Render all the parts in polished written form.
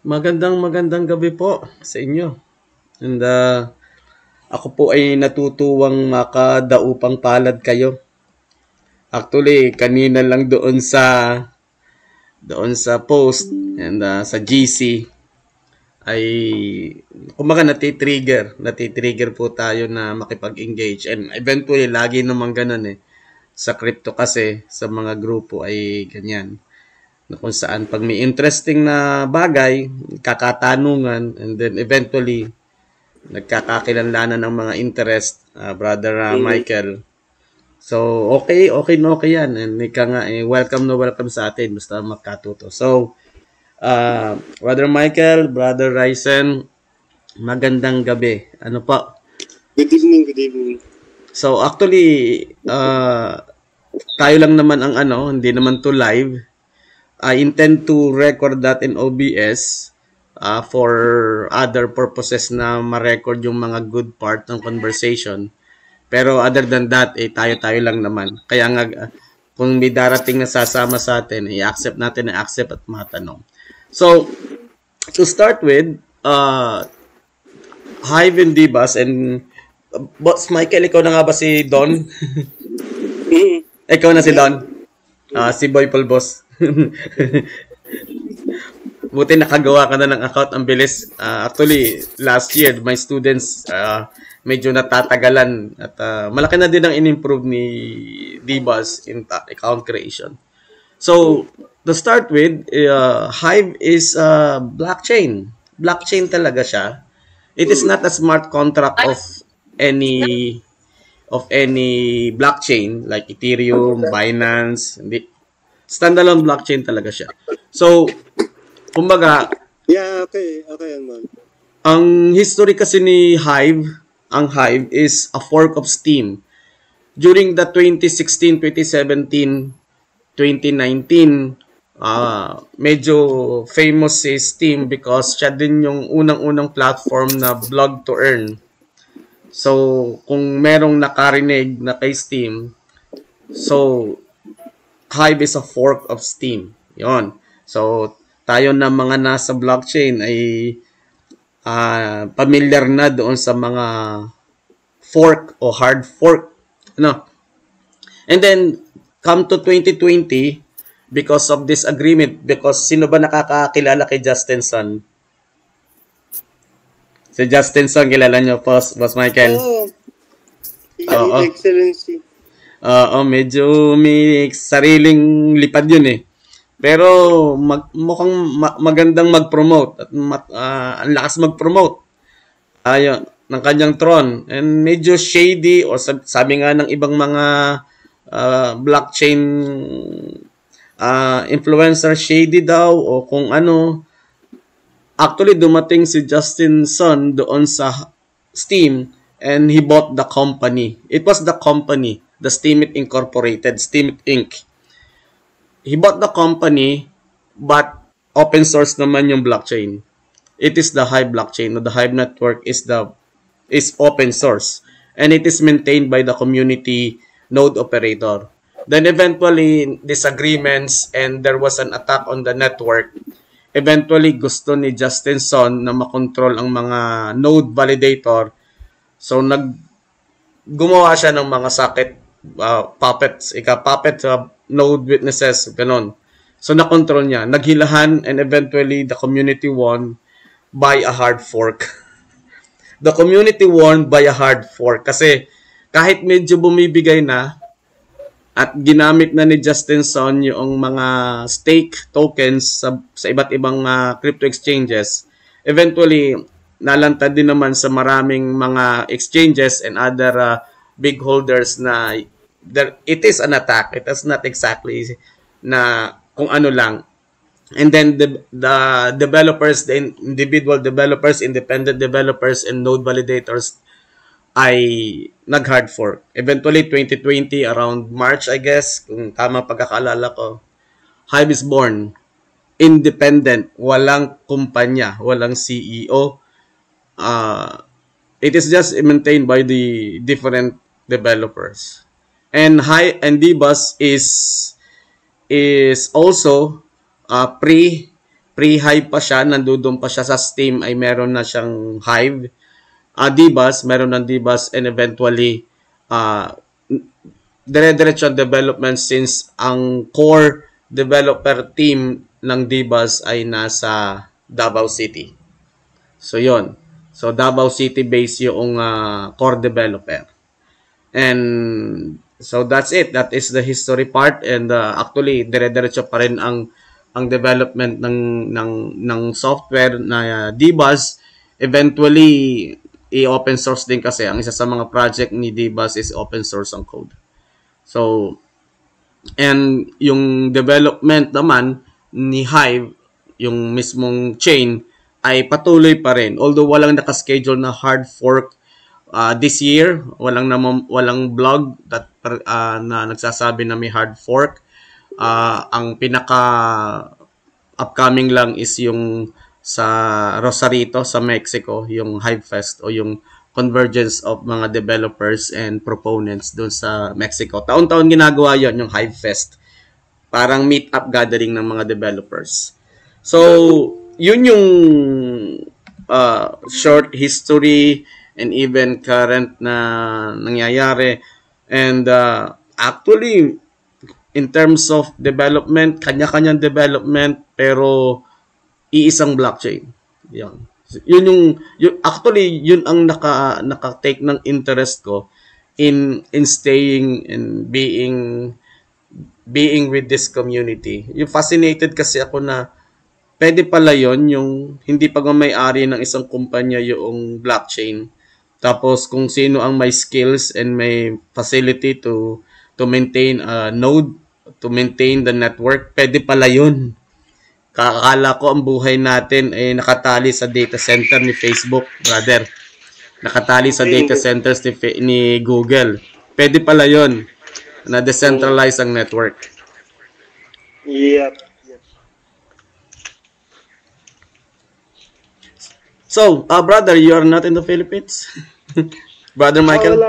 Magandang gabi po sa inyo. And ako po ay natutuwang makadaupang palad kayo. Actually, kanina lang doon sa post and sa GC ay kumbaga natitrigger po tayo na makipag-engage, and eventually lagi naman ganun sa crypto kasi sa mga grupo ay ganyan na kung saan pag may interesting na bagay, kakatanungan, and then eventually nagkakakilanlanan ng mga interest, Brother Michael. So, okay yan. And ika nga, welcome na welcome sa atin, basta makatuto. So, Brother Michael, Brother Ryzen, magandang gabi. Ano pa? Good evening. So, actually, tayo lang naman ang hindi naman to live. I intend to record that in OBS for other purposes na ma-record yung mga good part ng conversation. Pero other than that, tayo-tayo lang naman. Kaya nga, kung may darating na sasama sa atin, i-accept natin at matanong. So, to start with, Hive and Dibas, and Boss Michael, ikaw na nga ba si Don? Ikaw na si Don? Si Boy Paul Boss. Buti nakagawa ka na ng account, ang bilis. Actually, last year, my students medyo natatagalan at malaki na din ang in-improve ni Dibas in account creation. So, to start with, Hive is blockchain. Blockchain talaga siya. It is not a smart contract of any blockchain like Ethereum, Binance. Standalone blockchain talaga siya. So, kumbaga, okay, man. Ang history kasi ni Hive, ang Hive is a fork of Steem. During the 2016, 2017, 2019, medyo famous si Steem because siya din yung unang-unang platform na blog to earn. So, kung merong nakarinig na kay Steem, so, Hive is a fork of Steem. Yon. So, tayo na mga nasa blockchain ay familiar na doon sa mga fork o hard fork. And then, come to 2020, because of this agreement, because sino ba nakakakilala kay Justin Sun? Si Justin Sun, kilala nyo, Boss Michael? Oo. Excellency. Medyo may sariling lipad yun Pero mukhang magandang mag-promote at ang lakas mag-promote ng kanyang Tron, and medyo shady, o sabi nga ng ibang mga blockchain influencer, shady daw o kung ano. Actually, dumating si Justin Sun doon sa Steem and he bought the company. It was the company, the Steemit Incorporated, Steemit Inc. He bought the company, but open source naman yung blockchain. It is the Hive blockchain. The Hive network is open source, and it is maintained by the community node operator. Then eventually, disagreements and there was an attack on the network. Eventually, gusto ni Justin Sun na makontrol ang mga node validator. So, gumawa siya ng mga socket puppets, puppet node witnesses, ganon. So, nakontrol niya. Naghilahan, and eventually, the community won by a hard fork. The community won by a hard fork kasi kahit medyo bumibigay na at ginamit na ni Justin Sun yung mga stake tokens sa iba't ibang crypto exchanges, eventually, nalantad din naman sa maraming mga exchanges and other big holders na it is an attack. It is not exactly na kung ano lang. And then the developers, the individual developers, independent developers, and node validators ay nag-hard fork. Eventually, 2020, around March, I guess, kung tama pagkakaalala ko, Hive is born. Independent. Walang kumpanya. Walang CEO. It is just maintained by the different developers. And Dibas is also pre-Hive pa siya, nandoon pa siya sa Steam, ay meron na siyang Hive. DBus, meron ng DBus, and eventually, dire-diretso ang development since ang core developer team ng DBus ay nasa Davao City. So, yon. So, Davao City based yung core developer. And so, that's it. That is the history part. And actually, dire-diretso pa rin ang development ng software na DBus. Eventually, i-open source din kasi. Ang isa sa mga project ni DBus is open source ang code. So, and yung development naman ni Hive, yung mismong chain, ay patuloy pa rin. Although walang nakaschedule na hard fork this year, walang blog na nagsasabi na may hard fork. Ang pinaka upcoming lang is yung sa Rosarito sa Mexico, yung HiveFest o yung convergence of mga developers and proponents doon sa Mexico. Taon-taon ginagawa yon yung HiveFest. Parang meet-up gathering ng mga developers. So, yun yung short history and even current na nangyayari. And actually, in terms of development, kanya-kanyang development, pero iisang blockchain. Yan. Yun actually yun ang naka-take ng interest ko in staying and being with this community. Yung fascinated kasi ako na pwede pala yon yung hindi pagmamay-ari ng isang kumpanya yung blockchain. Tapos kung sino ang may skills and may facility to maintain a node, to maintain the network, pwede pala yun. Kakala ko ang buhay natin ay nakatali sa data center ni Facebook, brother. Nakatali sa data centers ni Google. Pwede pala yon na decentralize ang network. Yep. So, brother, you are not in the Philippines? Brother Michael?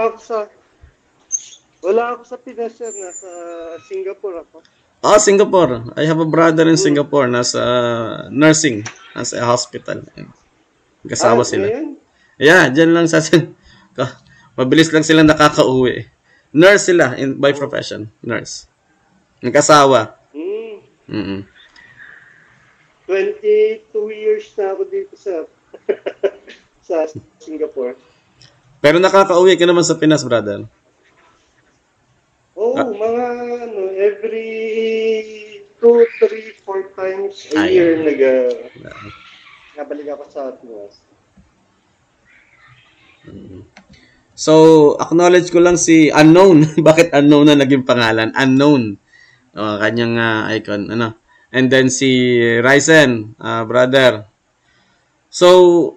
Wala ako sa Pinas, sir. Nasa Singapore ako. Singapore. I have a brother in Singapore. Nasa nursing. Nasa hospital. Kasama sila. Yan? Yeah, dyan lang sa... Mabilis lang silang nakakauwi. Nurse sila by profession. Nurse. Nagkasawa. 22 years na ako dito sa sa Singapore. Pero nakakauwi ka naman sa Pinas, brother. Mga every 2, 3, 4 times a year nabalik ako sa Pinas. So, acknowledge ko lang si Unknown. Bakit Unknown na naging pangalan? Unknown. Kanyang icon. And then si Ryzen, brother. So,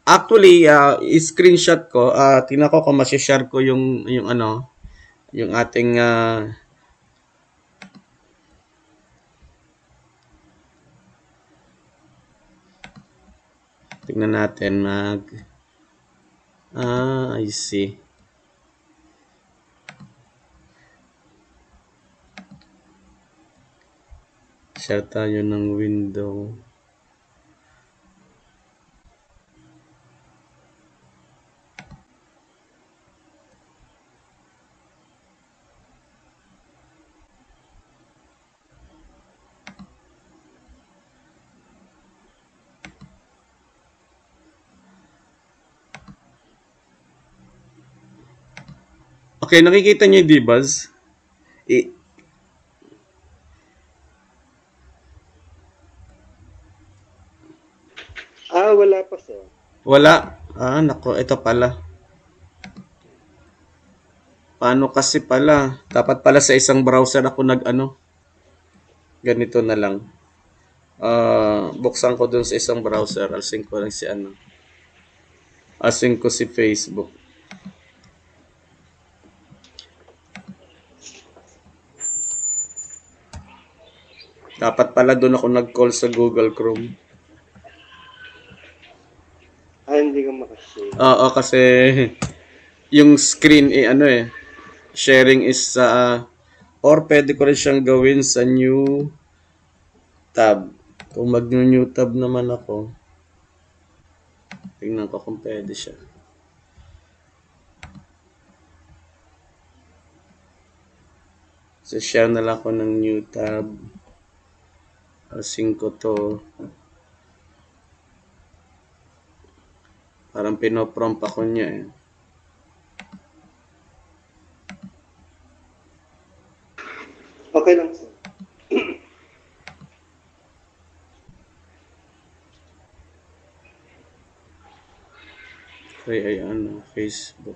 actually, i-screenshot ko. Tingnan ko kung masishare ko yung ating tingnan natin I see. Share tayo ng window. Okay, nakikita niyo yung DBus? Wala pa, sir. Wala. Nako, ito pala. Paano kasi pala? Dapat pala sa isang browser ako ganito na lang. Buksan ko dun sa isang browser. Alsync ko lang Alsync ko si Facebook. Dapat pala doon ako nag-call sa Google Chrome. Hindi ka makashare. Oo, kasi yung screen sharing is or pwede ko rin siyang gawin sa new tab. Kung mag-new tab naman ako, tingnan ko kung pwede siya. So, share na lang ako ng new tab. Asin ko to. Parang pinoprompt ako niya eh. Okay lang, sir. Okay, ay ano, Facebook.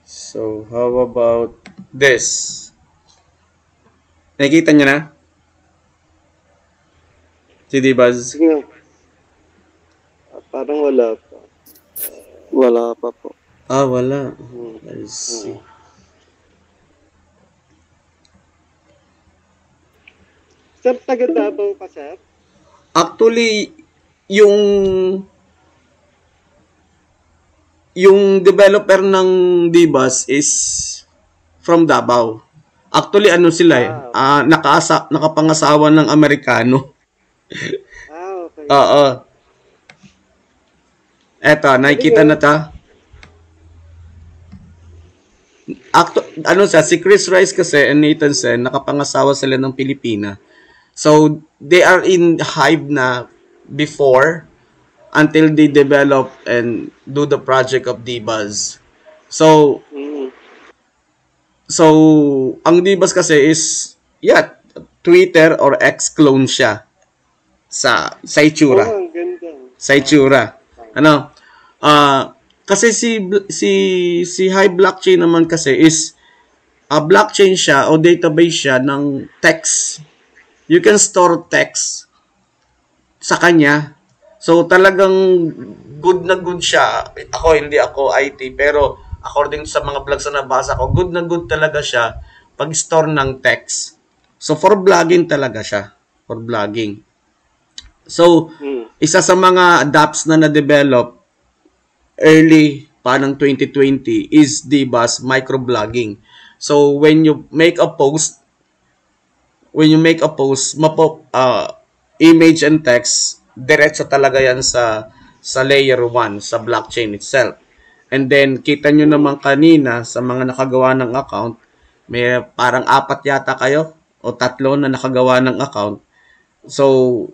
So, how about this? Nakikita niyo na? Si D-Buzz? Sige nga. Parang wala pa. Wala pa po. Wala. I see. Sir, taga Davao ka, sir? Actually, yung developer ng D-Buzz is from Davao. Actually, ano sila eh, nakapangasawa ng Amerikano. Okay. Oo. Eto, nakikita na ta. Si Chris Rice kasi and Nathan Sen, nakapangasawa sila ng Pilipina. So, they are in Hive na before until they develop and do the project of D-Buzz. So, ang D-Buzz kasi is, Twitter or X clone siya sa itsura. Ang ganda. Sa itsura. Ano? Kasi si Hive blockchain naman kasi is blockchain siya o database siya ng text. You can store text sa kanya. So talagang good na good siya. Hindi ako IT, pero according sa mga vlogs na nabasa ko, good na good talaga siya pag-store ng text. So for blogging talaga siya. For blogging. So, isa sa mga dApps na na-develop early parang 2020 is D-Buzz microblogging. So when you make a post, image and text, diretso talaga yan sa layer 1 sa blockchain itself. And then kita nyo naman kanina sa mga nakagawa ng account, may parang 4 yata kayo o 3 na nakagawa ng account. So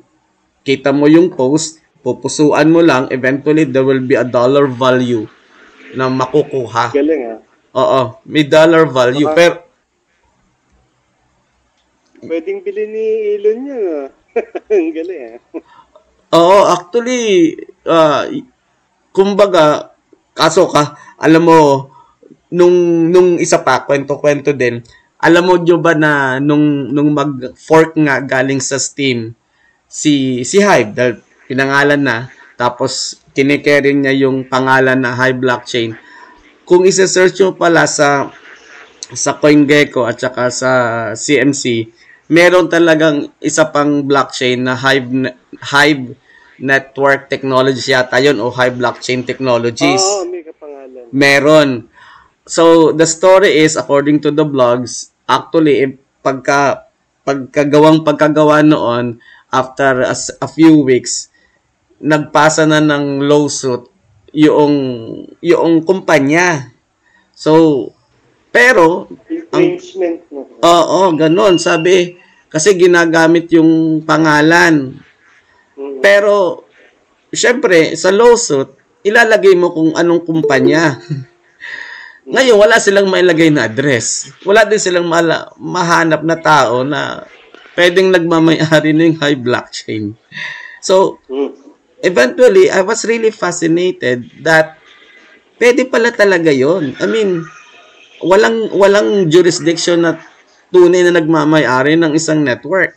kita mo yung post, pupusuan mo lang, eventually there will be a dollar value na makukuha. Galing Oo, may dollar value. Pero pwedeng bilhin ni Elon niya. Ang galing Oo, actually, kumbaga, alam mo, nung isa pa, kwento din, alam mo nyo ba na nung mag-fork nga galing sa Steam, si Hive, dahil pinangalan na, tapos kinikerry niya yung pangalan na Hive Blockchain. Kung isa-search nyo pala sa CoinGecko at saka sa CMC, meron talagang isa pang blockchain na Hive Network Technologies yata yun o Hive Blockchain Technologies. May kapangalan. Meron. So, the story is, according to the blogs, actually, pagkagawa noon, after a few weeks, nagpasa na ng lawsuit yung kumpanya. So, pero, infringement mo. Ganon. Sabi, kasi ginagamit yung pangalan. Pero, syempre, sa lawsuit, ilalagay mo kung anong kumpanya. Ngayon, wala silang mailagay na address. Wala din silang mahanap na tao na pwedeng nagmamayari ng Hive blockchain. So, eventually, I was really fascinated that pwede pala talaga yon. I mean, walang jurisdiction na tunay na nagmamayari ng isang network.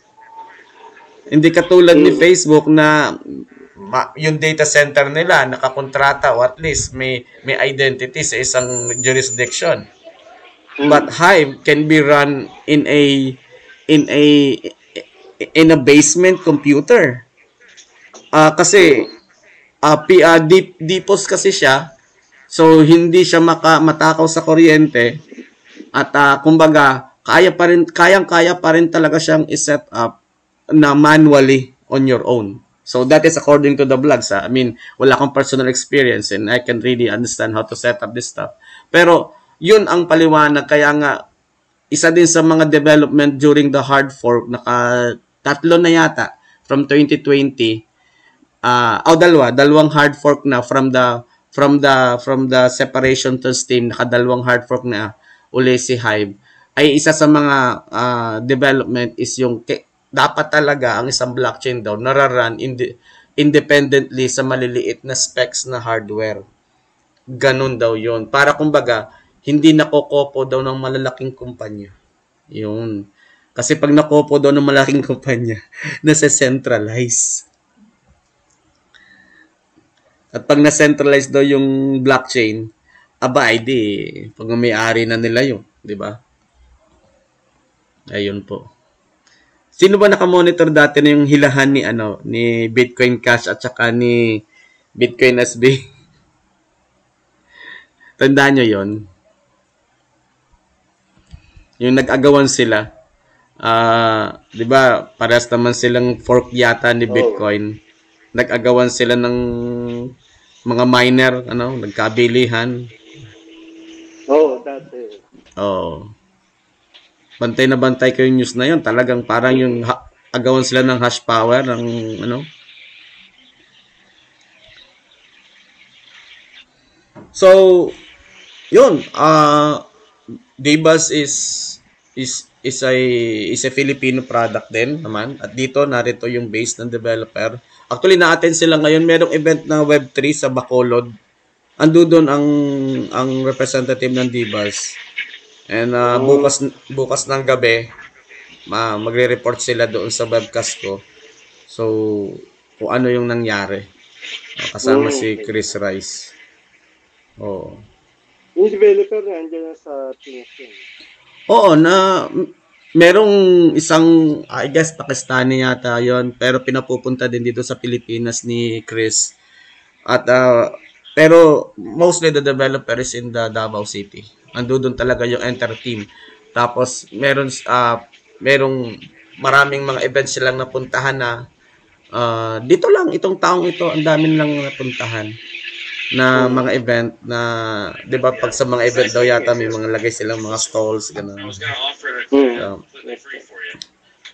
Hindi katulad ni Facebook na yung data center nila nakakontrata o at least may identity sa isang jurisdiction. But Hive can be run in a basement computer. Kasi DPoS kasi siya, so hindi siya matakaw sa kuryente. At kumbaga, kayang-kaya pa rin talaga siyang i-set up na manually on your own. So that is according to the blogs. I mean, wala akong personal experience and I can really understand how to set up this stuff. Pero yun ang paliwanag, kaya nga isa din sa mga development during the hard fork, tatlo na yata from 2020. Dalawang hard fork na from the separation to Steam, nakadalawang hard fork na uli si Hive. Ay isa sa mga development is yung dapat talaga ang isang blockchain daw nararan independently sa maliliit na specs na hardware. Ganun daw yon. Para kumbaga, hindi nakokopo daw ng malalaking kumpanya. Yun. Kasi pag nakopo daw ng malaking kumpanya, nasa-centralize. At pag na-centralize daw yung blockchain, pag may-ari na nila yun. Diba? Ayun po. Sino ba nakamonitor dati na yung hilahan ni Bitcoin Cash at saka ni Bitcoin SB? Tandaan nyo yon. Yung nag-agawan sila. Di ba? Parehas naman silang fork yata ni Bitcoin. Nag-agawan sila ng mga miner, nagkabilihan. Dati. Bantay na bantay ko yung news na yun. Talagang parang yung agawan sila ng hash power, ng So, yun. Dbuzz is a Filipino product din naman. At dito, narito yung base ng developer. Actually, na-attend sila ngayon. Merong event na Web3 sa Bacolod. Ando doon ang representative ng Dbuzz. And bukas ng gabi, magre-report sila doon sa webcast ko. So, kung ano yung nangyari. Kasama si Chris Rice. Yung developer nandiyan sa Pinas. Oo, merong isang, I guess, Pakistani yata yon, pero pinapupunta din dito sa Pilipinas ni Chris. At, pero mostly the developer is in the Davao City. Andun talaga yung enter team. Tapos, merong maraming mga events silang napuntahan na dito lang, itong taong ito, ang dami lang napuntahan na mga event na, di ba, pag sa mga event daw yata may mga lagay silang mga stalls, gano'n.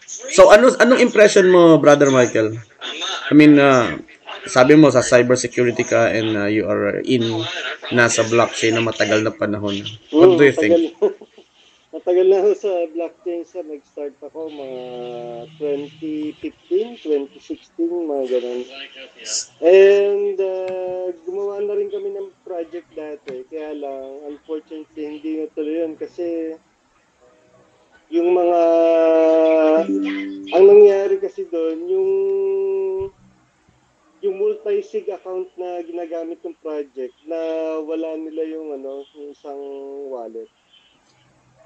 So, anong impression mo, Brother Michael? I mean, sabi mo, sa cybersecurity ka and you are nasa blockchain na matagal na panahon. What do you think? Matagal na ako sa blockchain, sir. Nag-start ako mga 2015, 2016, mga ganun. And gumawa na rin kami ng project dati. Kaya lang, unfortunately, hindi natuloy yun kasi yung mga ang nangyari kasi doon, yung multi-sig account na ginagamit ng project na wala nila yung yung isang wallet.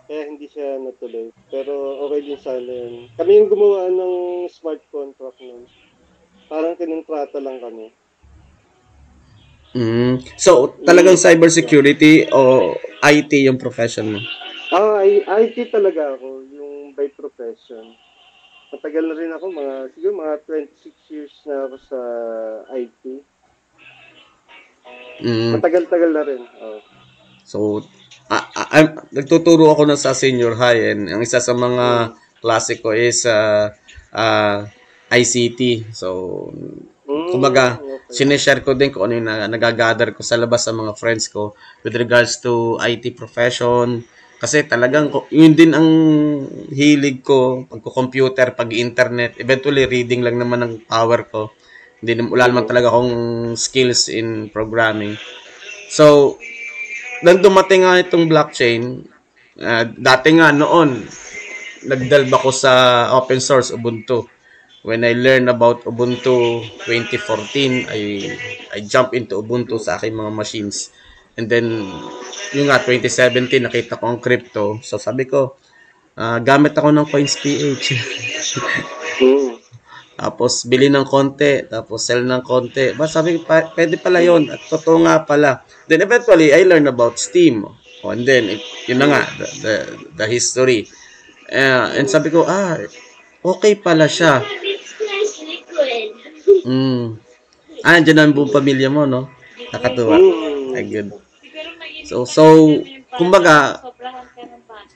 Kaya hindi siya natuloy. Pero okay din sana yun. Kami yung gumawa ng smart contract nun. Parang kinontrata lang kami. So, talagang cybersecurity o IT yung profession mo? IT talaga ako. Yung by profession. Matagal na rin ako. Siguro mga 26 years na ako sa IT. Matagal-tagal na rin. So, nagtuturo ako sa senior high and ang isa sa mga klase ko is ICT. So, kumbaga, sineshare ko din kung ano yung nagagather ko sa labas sa mga friends ko with regards to IT profession. Kasi talagang yun din ang hilig ko, pagko-computer, pag-internet. Eventually, reading lang naman ang power ko. Wala naman talaga akong skills in programming. So, nang dumating nga itong blockchain, dati nga noon, nagdelve ako sa open source Ubuntu. When I learned about Ubuntu 2014, I jumped into Ubuntu sa aking mga machines. And then, yung nga, 2017, nakita ko ang crypto. So, sabi ko, gamit ako ng Coins.ph. Tapos, bili ng konti. Tapos, sell ng konti. Sabi ko, pwede pala yun. At totoo nga pala. Then, eventually, I learned about Steam. And then, yun na nga, the history. And sabi ko, okay pala siya. Andyan ang buong pamilya mo, no? Nakatuwa. Ay, good. So, kumbaga,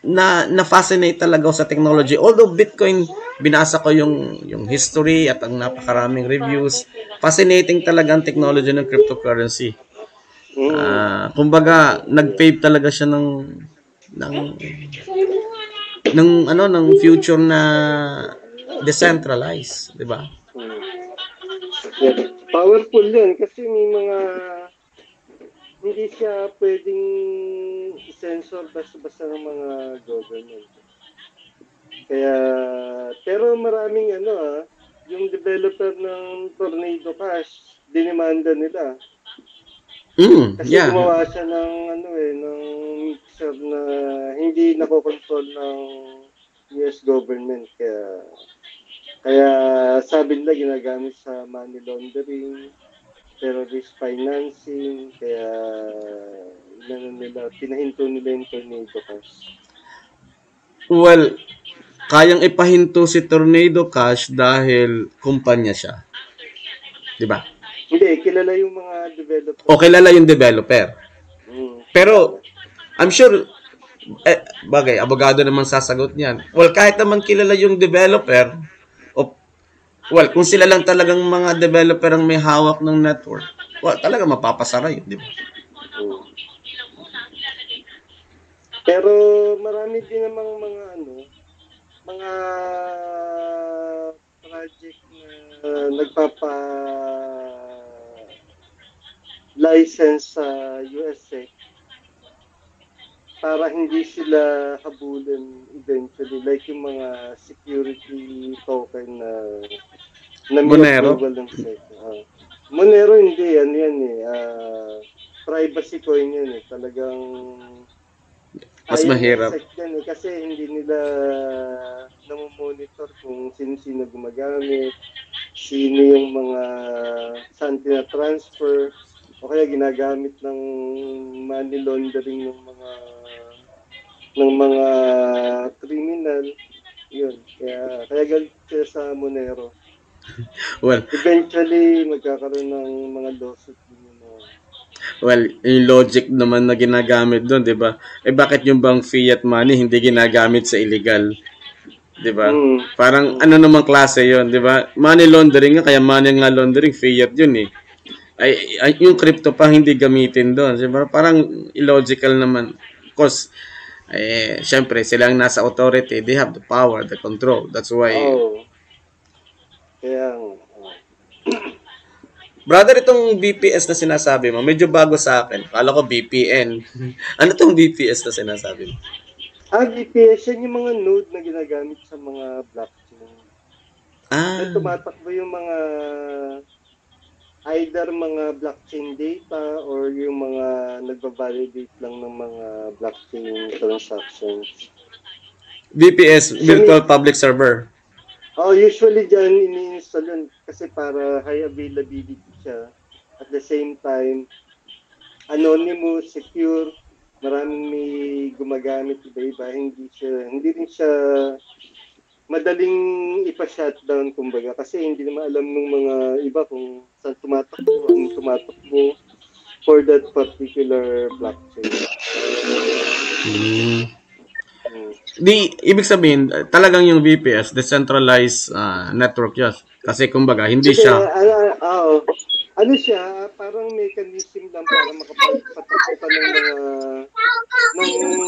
na-fascinate talaga ako sa technology. Although Bitcoin, binasa ko yung history at ang napakaraming reviews. Fascinating talaga ang technology ng cryptocurrency. Kumbaga, nag-pave talaga siya ng future na decentralized, di ba? Yeah. Powerful yan kasi may mga hindi siya pwedeng i-censor basta-basta ng mga government. Kaya, pero maraming yung developer ng Tornado Cash, dinimanda nila. Kasi gumawa siya ng ng mixer na hindi nakokontrol ng US government. Kaya sabi nila ginagamit sa money laundering, terrorist financing, kaya pinahinto nila yung Tornado Cash. Well, kayang ipahinto si Tornado Cash dahil kumpanya siya. Di ba? Hindi, kilala yung mga developer. O kilala yung developer. Pero, I'm sure, bagay, abogado naman sasagot niyan. Well, kahit naman kilala yung developer, kung sila lang talagang mga developer ang may hawak ng network, talaga mapapasara yun, di ba? Pero marami din namang mga mga project na nagpapa-license sa USA para hindi sila habulin eventually, like yung mga security token na Monero? Monero hindi, yan privacy coin yan talagang mas mahirap. Yan, kasi hindi nila namomonitor kung sino-sino gumagamit, sino yung mga saan tina-transfer, o kaya ginagamit ng money laundering ng mga criminal. Yun. Kaya galit siya sa Monero. Well, eventually magkakaroon ng mga lawsuit din Well, yung logic naman na ginagamit doon, 'di ba? Bakit yung bang fiat money hindi ginagamit sa illegal? 'Di ba? Parang ano namang klase 'yon, 'di ba? Money laundering nga, kaya money nga laundering, fiat 'yun eh. Ay yung crypto pa hindi gamitin doon. Diba? Parang illogical naman. Of course, syempre silang nasa authority, they have the power, the control. That's why Brother, itong BPS na sinasabi mo, medyo bago sa akin. Kala ko BPN. Ano itong BPS na sinasabi mo? BPS, yan yung mga node na ginagamit sa mga blockchain. Tumatakbo yung mga either mga blockchain data or yung mga nagbavalidate lang ng mga blockchain transactions. BPS, Virtual Public Server. Usually dyan ini-install yun kasi para high availability siya. At the same time, anonymous, secure, maraming may gumagamit iba-iba. Hindi rin siya madaling ipa-shutdown kumbaga kasi hindi naman alam ng mga iba kung saan tumatakbo for that particular blockchain. Ibig sabihin, talagang yung VPS, decentralized network yun. Kasi kumbaga, hindi siya... ano siya, parang mechanism lang para makapagpatakbo ng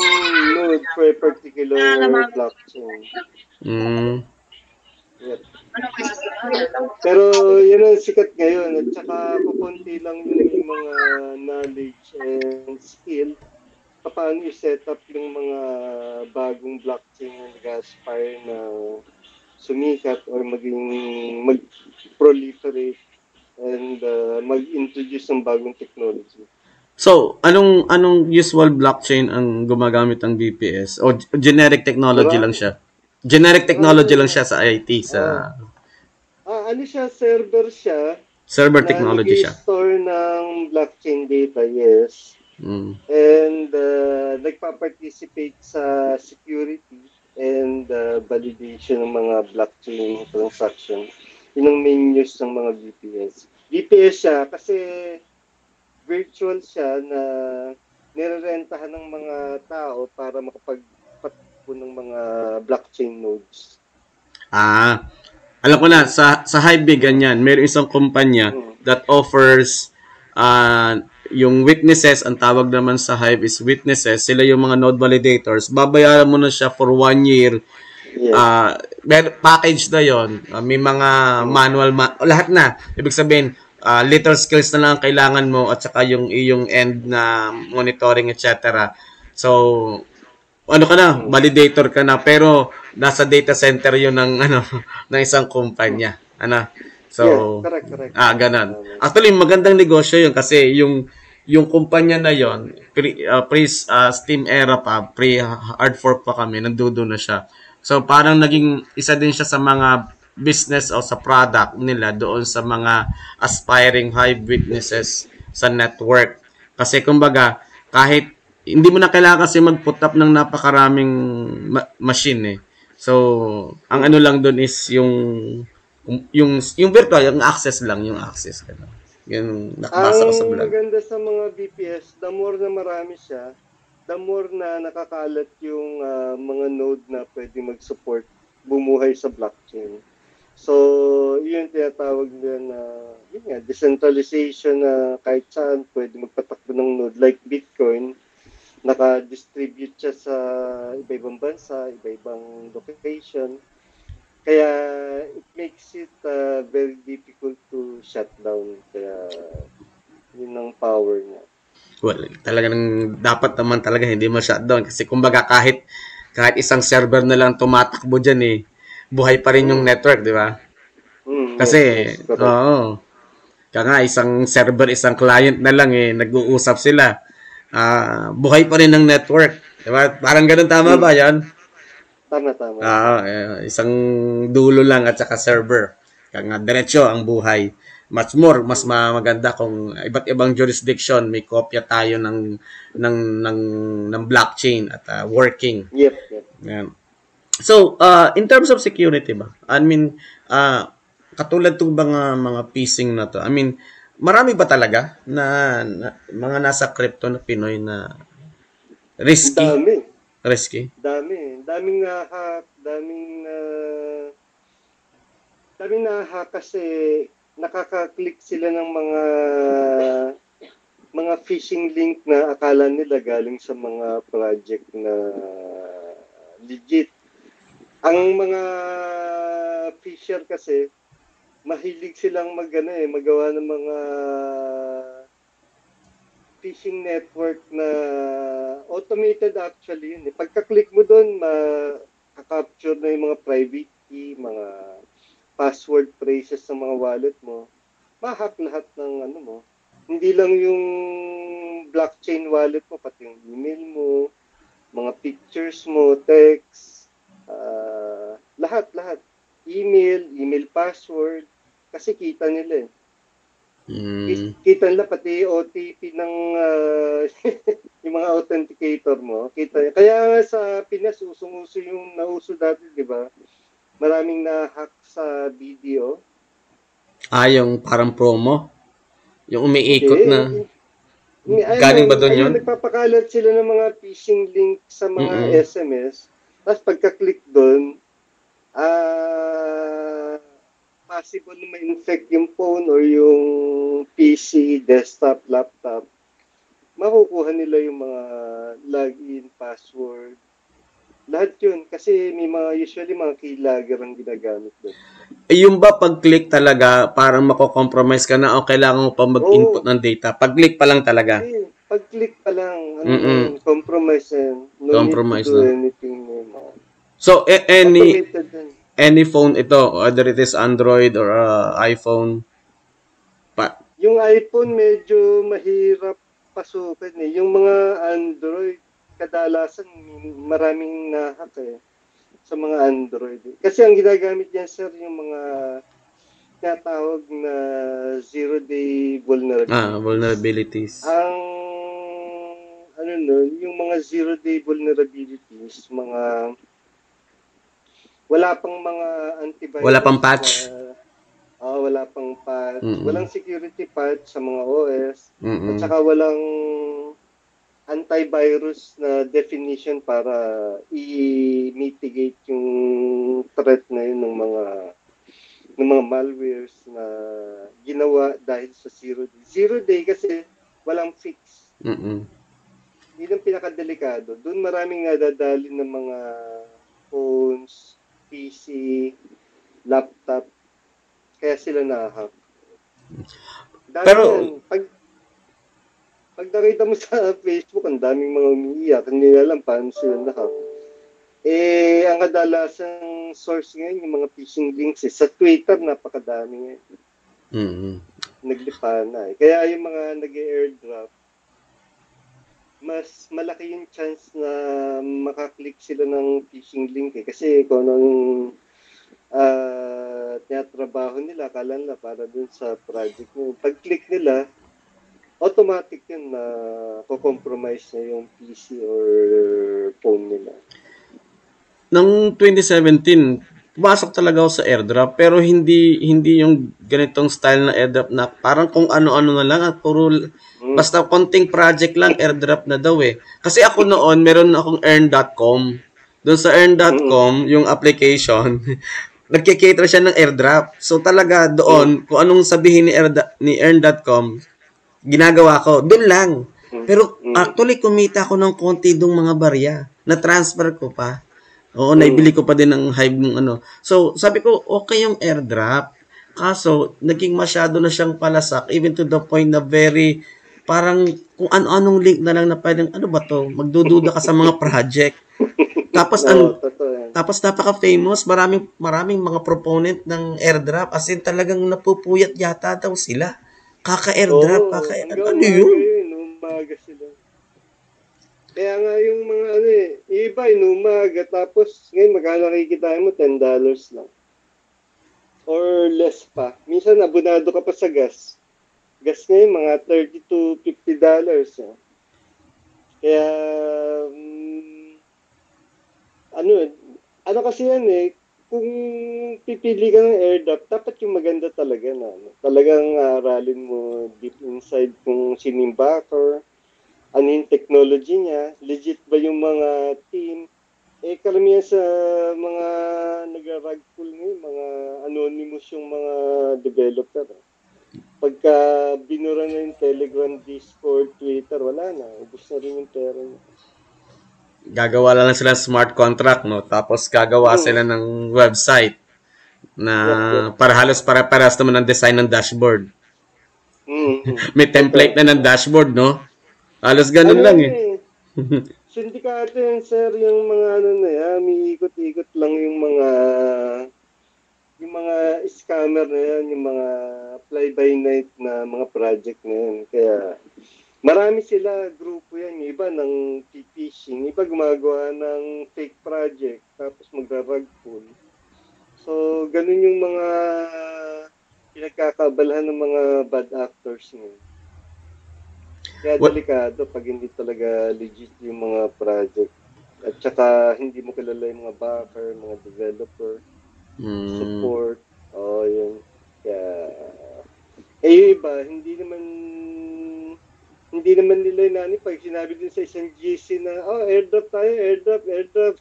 node for a particular blockchain. Yep. Pero yun ang sikat ngayon at saka kukunti lang yung mga knowledge and skill paano i-set up yung mga bagong blockchain na nag-aspire na sumikat or mag-proliferate and mag-introduce ng bagong technology. So, anong usual blockchain ang gumagamit ang BPS? O generic technology lang siya? Generic technology lang siya sa IT, sa... ano siya, server siya. Server technology siya. Nag-store ng blockchain data, yes. and nagpa-participate sa security and validation ng mga blockchain transaction. Yun ang main use ng mga VPS. VPS siya kasi virtual siya na nirerentahan ng mga tao para makapagpatakbo ng mga blockchain nodes. Alam ko na, sa Hive ganyan, meron isang kumpanya that offers yung witnesses, ang tawag naman sa Hive is witnesses, sila yung mga node validators, babayaran mo na siya for 1 year. Package na yon, may mga manual, lahat na. Ibig sabihin, little skills na lang kailangan mo at saka yung iyong end na monitoring, etc. So, ano ka na, validator ka na, pero nasa data center yun ng ng isang kumpanya. So, correct. ganun. Actually, magandang negosyo yun kasi yung kumpanya na yon, Steam era pa, pre-hard fork pa kami, nandoon na siya. So, parang naging isa din siya sa mga business o sa product nila doon sa mga aspiring Hive witnesses sa network. Kasi kumbaga, kahit hindi mo na kailangan kasi mag-put up ng napakaraming machine eh. So, ang ano lang doon is yung virtual, yung access lang, yung access. Yung nakabasa ko sa blog. Ang maganda sa mga VPS, the more na marami siya, the more na nakakalat yung mga node na pwede mag-support bumuhay sa blockchain. So, yun tinatawag nila na decentralization na kahit saan pwede magpatakbo ng node like Bitcoin. Naka-distribute siya sa iba-ibang bansa, iba-ibang location. Kaya it makes it very difficult to shut down. Kaya yun ang power niya. Well, talagang dapat naman talaga hindi ma-shutdown kasi kumbaga kahit isang server na lang tumatakbo dyan eh, buhay pa rin yung network, di ba? Kasi, kaya nga isang server, isang client na lang eh, nag-uusap sila. Buhay pa rin ng network. Diba? Parang ganun, tama ba yan? Tama. Isang dulo lang at saka server. Kaya nga, diretso ang buhay. Mas maganda kung iba't ibang jurisdiction may kopya tayo ng blockchain at working. Yep. Yan. So, in terms of security ba? I mean, katulad tong mga phishing na to. I mean, marami ba talaga na mga nasa crypto na Pinoy na risky? Dami. Risky? Daming na-hack, daming na-hack kasi nakaka-click sila ng mga phishing link na akala nila galing sa mga project na legit. Ang mga fisher kasi mahilig silang magawa ng mga phishing network na automated actually yun. Pagka-click mo doon, makaka-capture na yung mga private key, mga password phrases ng mga wallet mo. Ma-hack lahat ng mo. Hindi lang yung blockchain wallet mo, pati yung email mo, mga pictures mo, text, lahat. Email password, kasi kita nila eh. Kita nila pati OTP ng yung mga authenticator mo. Kaya sa Pinas, usong-uso yung nauso dati, di ba? Maraming na-hack sa video. Yung parang promo? Yung umiikot na? Galing ba doon yun? Nagpapakalat sila ng mga phishing link sa mga SMS. Tapos pagka-click doon, possible na ma-infect yung phone or yung PC, desktop, laptop. Makukuha nila yung mga login, password. Lahat yun. Kasi may usually mga keylogger ang ginagamit doon. Yung ba pag-click talaga, parang mako-compromise ka na o kailangan mo pa mag-input ng data? Pag-click pa lang talaga? Pag-click pa lang. Compromise yan. No compromise need to do anything. So, any phone ito, whether it is Android or iPhone? Yung iPhone medyo mahirap pasukin eh. Yung mga Android, kadalasan maraming na-hack eh sa mga Android. Kasi ang ginagamit niyan, sir, yung mga tinatawag na zero-day vulnerabilities. Vulnerabilities. Ang ano nun, yung mga zero-day vulnerabilities, mga wala pang mga antivirus Wala pang patch. wala pang patch, Mm-mm. walang security patch sa mga OS, at Mm-mm. saka walang antivirus na definition para i-mitigate yung threat na yun ng mga malwares na ginawa dahil sa zero day. Zero day kasi walang fix. Mm-mm. Yun ang pinakadelikado. Doon maraming nadadali ng mga phones, PC, laptop, kaya sila nahahack. Dami yan. Pero, Pag nakita mo sa Facebook, ang daming mga umiiyak. Hindi na alam paano sila nahack. Ang kadalasang source ngayon, yung mga phishing links, sa Twitter, napakadami ngayon. mm-mm. Naglipa na eh. Kaya yung mga nag-airdrop, mas malaki yung chance na makaklik sila ng phishing link eh. Kasi kung anong tinatrabaho nila, akala nila para dun sa project nila. Pag-click nila, automatic yun na compromise na yung PC or phone nila. Noong 2017, pumasok talaga ako sa airdrop pero hindi yung ganitong style na airdrop na parang kung ano-ano na lang at puro basta konting project lang airdrop na daw eh. Kasi ako noon meron akong earn.com. Doon sa earn.com, yung application, nagki-cater siya ng airdrop. So talaga doon, kung anong sabihin ni earn.com, ginagawa ko. Doon lang. Pero actually, kumita ako ng konti dong mga barya. Na-transfer ko pa. Oo, naibili ko pa din ng Hive ng ano. So, sabi ko, okay yung airdrop. Kaso, naging masyado na siyang palasak. Even to the point na very, parang kung ano-anong link na lang na pwedeng, ano ba to? Magdududa ka sa mga project. Tapos, tapos napaka-famous. Maraming mga proponent ng airdrop. As in, talagang napupuyat yata daw sila. Kaka-airdrop, ano yun? Umaga sila. Kaya nga yung mga iba inumaga tapos ngayon magkano nakikita mo $10 lang. Or less pa. Minsan abonado ka pa sa gas. Gas ngayon mga $30 to $50. Kaya ano kasi yan eh, kung pipili ka ng airdrop, dapat yung maganda talaga na talagang aralin mo deep inside kung sino yung backer, ano yung technology niya, legit ba yung mga team. Karamihan sa mga nag-rug pull ngayon, mga anonymous yung mga developer. Pagka binura na yung Telegram, Discord, Twitter, wala na. Ubus na rin yung pera niya. Gagawa lang sila smart contract, no? Tapos gagawa sila ng website na para halos para-parehas naman ang design ng dashboard. May template na ng dashboard, no? Halos ganun lang eh. Sindikato yan, sir, yung mga may ikot-ikot lang yung mga scammer na yan, yung mga fly-by-night na mga project na yan. Kaya marami sila, grupo yan. Yung iba ng phishing, iba gumagawa ng fake project, tapos magra-rug pull. So, ganun yung mga pinagkakabalahan ng mga bad actors ngayon. Kaya delikado pag hindi talaga legit yung mga project. At saka hindi mo kilala yung mga backer, mga developer, support. Yun. Kaya, yung iba, hindi naman nila pag sinabi din sa isang GC na, airdrop tayo, airdrop.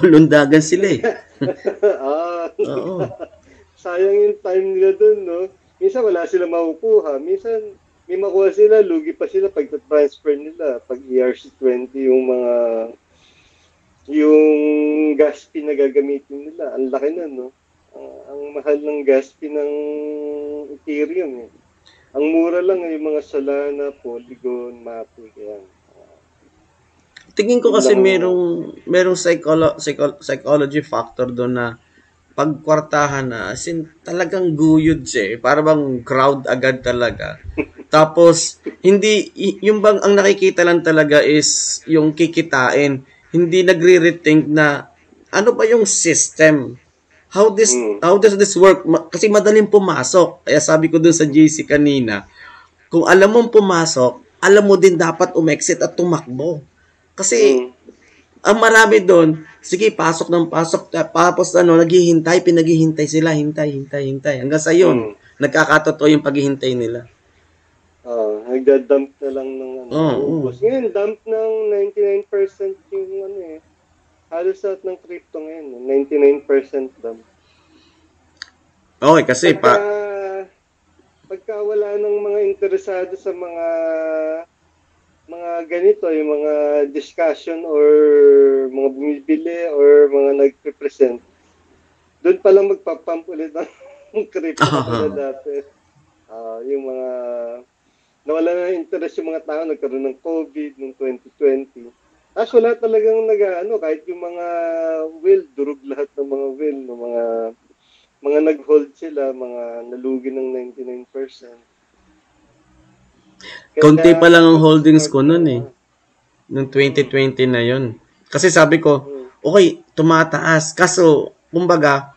Lundagan sila eh. Oo. Sayang yung time nila dun, no? Minsan wala sila makukuha. Minsan, may makuha sila, lugi pa sila pag transfer nila. Pag ERC-20 yung gas fee na gagamitin nila. Ang laki na, no? Ang mahal ng gas fee ng Ethereum, eh. Ang mura lang ay yung mga Solana, Polygon, Matic, yan. Tingin ko kasi merong psychology factor doon na pagkwartahan na, as in, talagang guyod siya eh. Para bang crowd agad talaga. Tapos, hindi, yung bang ang nakikita lang talaga is yung kikitain. Hindi nagre-rethink na ano ba yung system? How does this work? Kasi madaling pumasok. Kaya sabi ko dun sa JC kanina, kung alam mong pumasok, alam mo din dapat umexit at tumakbo. Kasi, ang marami doon, sige, pasok ng pasok, tapos pinaghihintay sila, hintay. Hanggang sa yun, nagkakatotoo yung paghihintay nila. Nagda-dump na lang ng ubos. Ngayon, dump ng 99% yung halos lahat ng crypto ngayon, 99% dump. Okay, kasi pagka wala ng mga interesado sa mga ganito, yung mga discussion or mga bumibili or mga nag-represent, doon pa lang magpapump ulit ng crypto na dati. Yung mga nawala na interest yung mga tao, nagkaroon ng COVID noong 2020. Wala talagang kahit yung mga whale, durog lahat ng mga whale, ng mga nag-hold sila, mga nalugi ng 99%. Konti pa lang ang holdings ko noon Noong 2020 na yun. Kasi sabi ko, okay, tumataas. Kaso, kumbaga,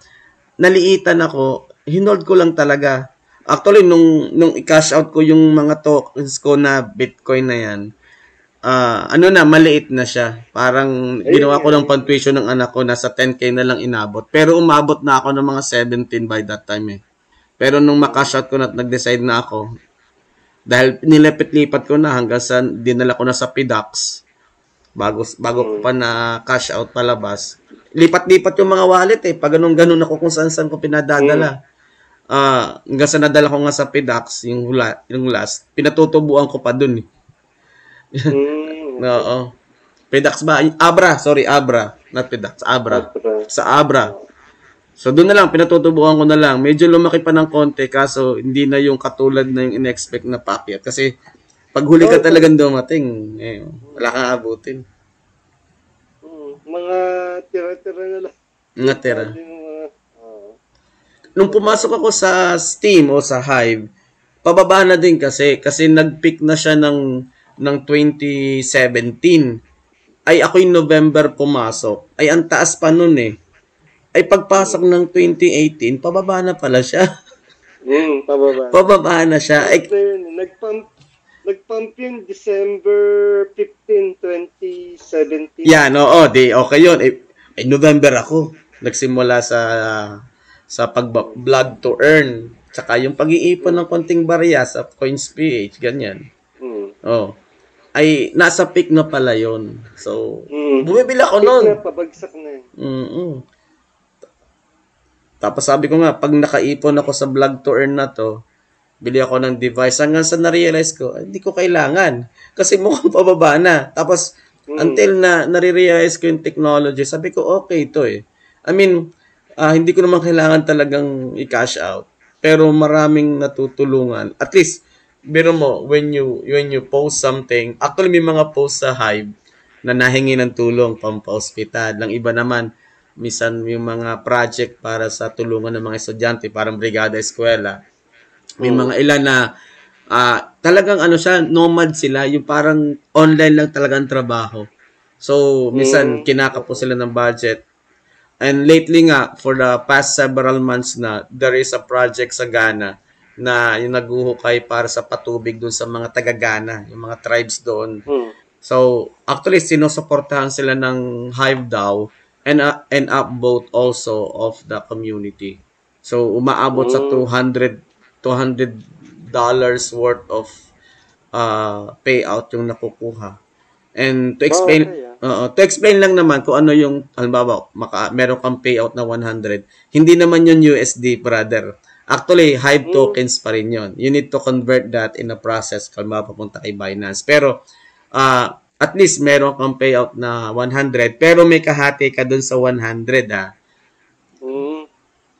naliitan ako, hinold ko lang talaga. Actually, nung i-cash out ko yung mga tokens ko na Bitcoin na yan, maliit na siya. Parang ginawa ko ng pang-tuition ng anak ko, nasa 10K na lang inabot. Pero umabot na ako ng mga 17 by that time Pero nung makash out ko na, nag-decide na ako, dahil nilipit-lipat ko na hanggang sa dinala ko na sa PDAX, bago ko pa na cash out palabas. Lipat-lipat yung mga wallet Pag ganun ako kung saan ko pinadadala. Hanggang sa nadala ko nga sa PDAX, yung last, pinatutubuan ko pa dun Oo. PDAX ba? Abra. Not PDAX. Abra. Sa Abra. So, doon na lang, pinatutubuan ko na lang. Medyo lumaki pa ng konti, kaso hindi na yung katulad na yung in-expect na packet. Kasi, pag huli ka talagang dumating, wala kang abutin. Mga tira-tira na lang. Mga tira. Nung pumasok ako sa Steam o sa Hive, pababa na din kasi nag-peak na siya ng 2017. Ay, ako yung November pumasok. Ay, ang taas pa nun Ay, pagpasok ng 2018, pababa na pala siya. Pababa. Pababa na siya. Ay, nagpump yun December 15, 2017. Yan, okay yun. November ako. Nagsimula sa pag-vlog to earn. Tsaka yung pag-iipon ng konting barya sa Coins.ph, ganyan. Ay, nasa peak na pala yun. So, bumibili ako nun. Peak na, pabagsak na Tapos sabi ko nga, pag nakaipon ako sa vlog to earn na to, bili ako ng device. Hanggang sa na-realize ko, hindi ko kailangan. Kasi mukhang pababa na. Tapos, until na nare-realize ko yung technology, sabi ko, okay ito I mean, hindi ko naman kailangan talagang i-cash out. Pero maraming natutulungan. At least, biro mo, when you post something, actually may mga post sa Hive na nahingi ng tulong pampa-hospital. Lang iba naman, minsan yung mga project para sa tulungan ng mga estudyante, parang brigada eskwela. May mga ilan na talagang nomad sila, yung parang online lang talagang trabaho. So, minsan kinakapos sila ng budget. And lately nga, for the past several months na, there is a project sa Ghana na yung naghuhukay para sa patubig doon sa mga taga-Ghana, yung mga tribes doon. So, actually, sinusuportahan sila ng Hive DAO and upvote also of the community. So, umaabot sa $200 worth of payout yung nakukuha. And to explain lang naman kung ano yung, halimbawa, meron kang payout na 100, hindi naman yun USD, brother. Actually, Hive tokens pa rin yun. You need to convert that in a process halimbawa papunta kay Binance. Pero, at least meron kang payout na 100, pero may kahati ka dun sa 100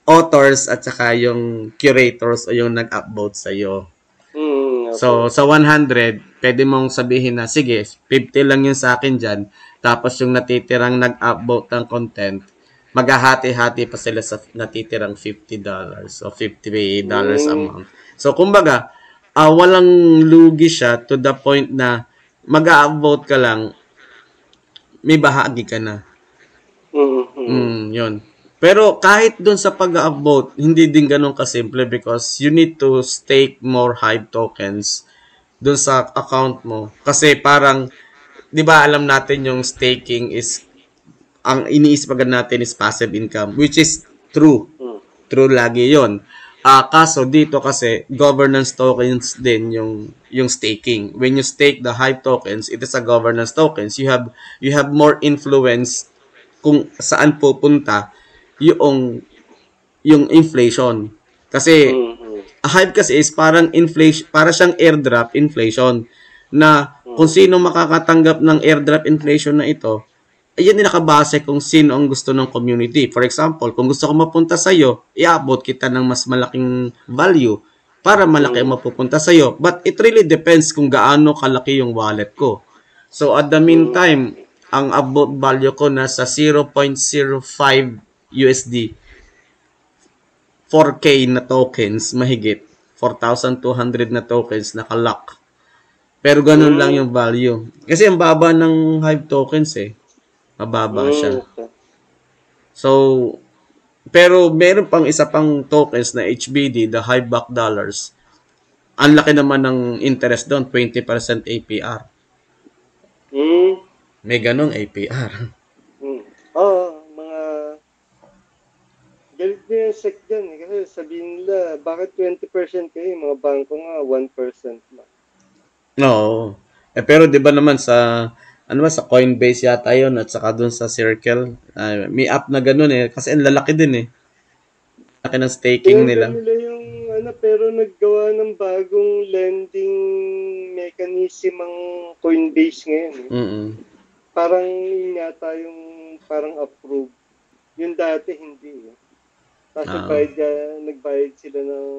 authors at saka yung curators o yung nag-upvote sa'yo. So, sa 100, pwede mong sabihin na, sige, 50 lang yung sa akin dyan, tapos yung natitirang nag-upvote ng content, maghahati-hati pa sila sa natitirang $50 o $50 amount. So, kumbaga, walang lugi siya to the point na mag-upvote ka lang, may bahagi ka na. Yun. Pero kahit dun sa pag-upvote, hindi din ganun kasimple because you need to stake more Hive tokens dun sa account mo. Kasi parang, di ba alam natin yung staking is, ang iniisip agad natin is passive income, which is true. Mm. True lagi yon. Kaso dito kasi governance tokens din yung staking. When you stake the Hive tokens, it is a governance tokens. You have more influence kung saan pupunta yung inflation. Kasi Mm. a Hive kasi is parang inflation, para siyang airdrop inflation na kung Mm. sino makakatanggap ng airdrop inflation na ito, ayan din nakabase kung sino ang gusto ng community. For example, kung gusto ko mapunta sa iyo, iabot kita ng mas malaking value para malaki ang Mm. mapupunta sa iyo. But it really depends kung gaano kalaki yung wallet ko. So at the Mm. meantime, ang above value ko nasa 0.05 USD. 4K na tokens, mahigit. 4,200 na tokens nakalock. Pero ganun lang Mm. yung value. Kasi ang baba ng Hive tokens eh. Mababa siya. Okay. So, pero meron pang isa pang tokens na HBD, the Hive Back Dollars. Ang laki naman ng interest doon, 20% APR. Mm. May ganong APR. Mm. Oo, mga galit na yung SEC dyan eh. Kasi sabihin nila, bakit 20% kayo? Yung mga bangko nga, 1% lang. No. Pero 'di ba naman sa ano ba sa Coinbase yata 'yon at saka doon sa Circle, may app na ganoon eh kasi ang lalaki din eh. Laki ng staking Tinanggal nila. nila yung ano, pero naggawa ng bagong lending mechanism ang Coinbase ngayon eh. Mm. Parang yun yata yung parang approved. Yung dati hindi eh. Tapos nagbayad sila ng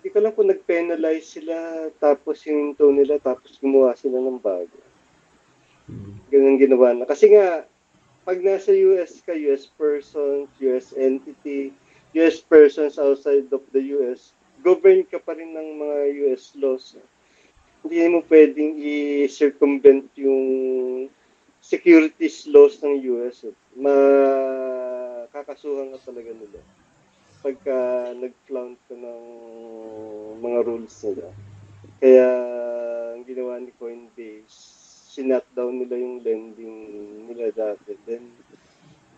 hindi ko lang kung nag-penalize sila tapos yung tone nila tapos gumawa sila ng bago. Ganun ginawa na. Kasi nga, pag nasa US ka, US persons, US entity, US persons outside of the US, govern ka pa rin ng mga US laws. Hindi mo pwedeng i-circumvent yung securities laws ng US. Makakasuhan ka talaga nila pagka nag-flaunt ka ng mga rules nila. Kaya ang ginawa ni Coinbase, sinat down nila yung lending nila dati.